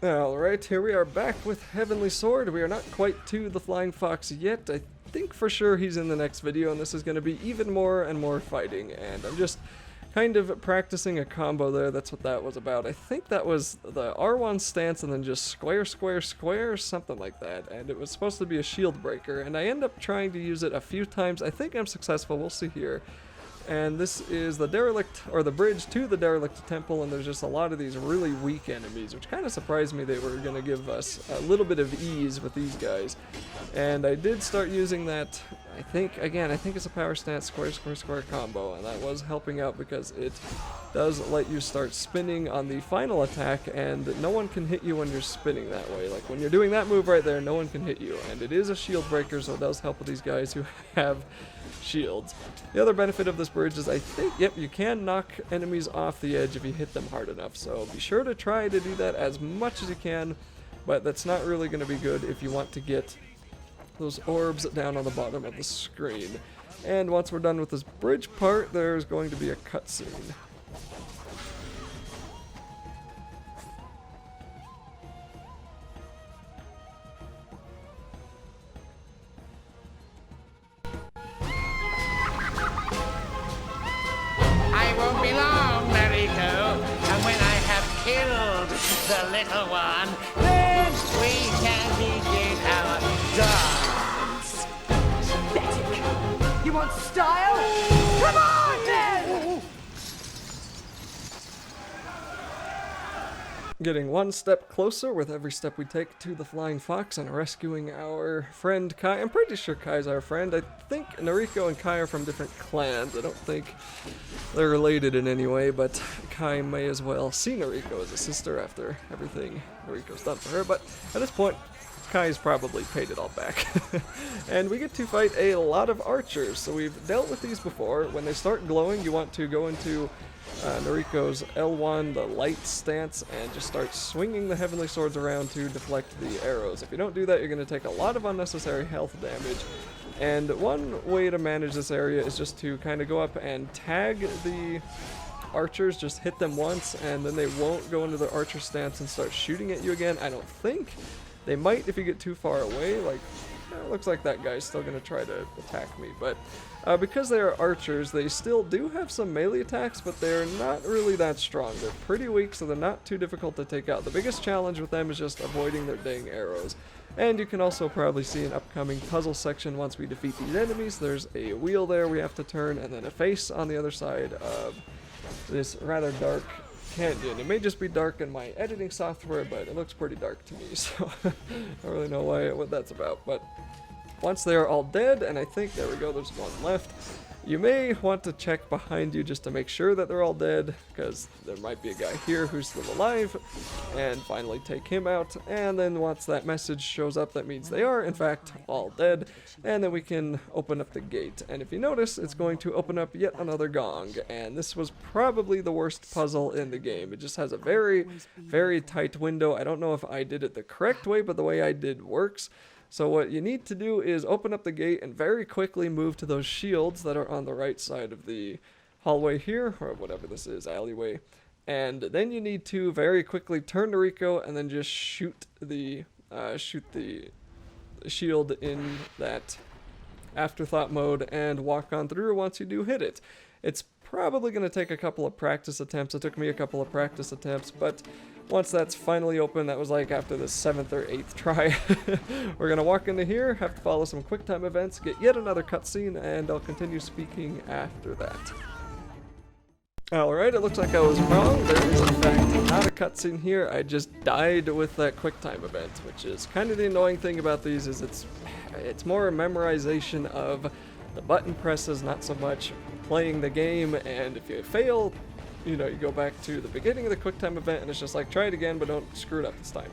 Alright, here we are back with Heavenly Sword. We are not quite to the Flying Fox yet. I think for sure he's in the next video, and this is going to be even more and more fighting, and I'm just kind of practicing a combo there. That's what that was about. I think that was the R1 stance and then just square, square, square, something like that, and it was supposed to be a shield breaker, and I end up trying to use it a few times. I think I'm successful. We'll see here. And this is the Derelict, or the bridge to the Derelict Temple, and there's just a lot of these really weak enemies, which kind of surprised me they were going to give us a little bit of ease with these guys. And I did start using that, I think it's a power stance square, square, square combo, and that was helping out because it does let you start spinning on the final attack, and no one can hit you when you're spinning that way. Like when you're doing that move right there, no one can hit you, and it is a shield breaker, so it does help with these guys who have shields. The other benefit of this bridge is I think, yep, you can knock enemies off the edge if you hit them hard enough, so be sure to try to do that as much as you can, but that's not really going to be good if you want to get those orbs down on the bottom of the screen. And once we're done with this bridge part, there's going to be a cutscene. I won't be long, Mariko, and when I have killed the little one, then we can begin our dance. Pathetic. You want style? Come on, then! Getting one step closer with every step we take to the Flying Fox and rescuing our friend Kai. I'm pretty sure Kai's our friend. I think Nariko and Kai are from different clans. I don't think they're related in any way, but Kai may as well see Nariko as a sister after everything Nariko's done for her. But at this point, Kai's probably paid it all back. And we get to fight a lot of archers. So we've dealt with these before. When they start glowing, you want to go into Nariko's L1, the light stance, and just start swinging the Heavenly Swords around to deflect the arrows. If you don't do that, you're going to take a lot of unnecessary health damage. And one way to manage this area is just to kind of go up and tag the archers, just hit them once, and then they won't go into the archer stance and start shooting at you again. I don't think. They might if you get too far away, like, it looks like that guy's still going to try to attack me, but because they are archers, they still do have some melee attacks, but they're not really that strong. They're pretty weak, so they're not too difficult to take out. The biggest challenge with them is just avoiding their dang arrows. And you can also probably see an upcoming puzzle section once we defeat these enemies. There's a wheel there we have to turn, and then a face on the other side of this rather dark canyon. It may just be dark in my editing software, but it looks pretty dark to me, so I don't really know what that's about. But once they are all dead, and I think, there we go, there's one left, you may want to check behind you just to make sure that they're all dead, because there might be a guy here who's still alive, and finally take him out, and then once that message shows up, that means they are, in fact, all dead, and then we can open up the gate. And if you notice, it's going to open up yet another gong, and this was probably the worst puzzle in the game. It just has a very, very tight window. I don't know if I did it the correct way, but the way I did works. So what you need to do is open up the gate and very quickly move to those shields that are on the right side of the hallway here, or whatever this is, alleyway. And then you need to very quickly turn to Rico and then just shoot the shield in that afterthought mode and walk on through once you do hit it. It's probably going to take a couple of practice attempts. It took me a couple of practice attempts, but once that's finally open, that was like after the 7th or 8th try. We're going to walk into here, have to follow some quick time events, get yet another cutscene, and I'll continue speaking after that. Alright, it looks like I was wrong. There is in fact not a cutscene here. I just died with that quick time event, which is kind of the annoying thing about these, is it's more a memorization of the button presses, not so much playing the game, and if you fail, you know, you go back to the beginning of the QuickTime event, and it's just like, try it again, but don't screw it up this time.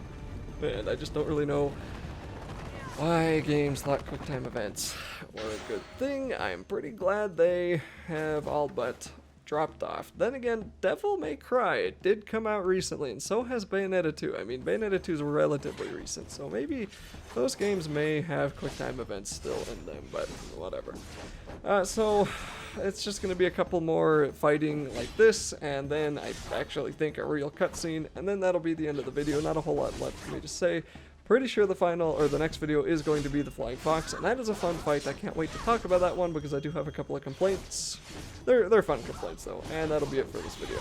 And I just don't really know why games thought QuickTime events were a good thing. I'm pretty glad they have all but dropped off. Then again, Devil May Cry, it did come out recently, and so has Bayonetta 2. I mean, Bayonetta 2 is relatively recent, so maybe those games may have QuickTime events still in them, but whatever. So it's just going to be a couple more fighting like this, and then I actually think a real cutscene, and then that'll be the end of the video. Not a whole lot left for me to say. Pretty sure the final, or the next video is going to be the Flying Fox, and that is a fun fight. I can't wait to talk about that one because I do have a couple of complaints. They're fun complaints though, and that'll be it for this video.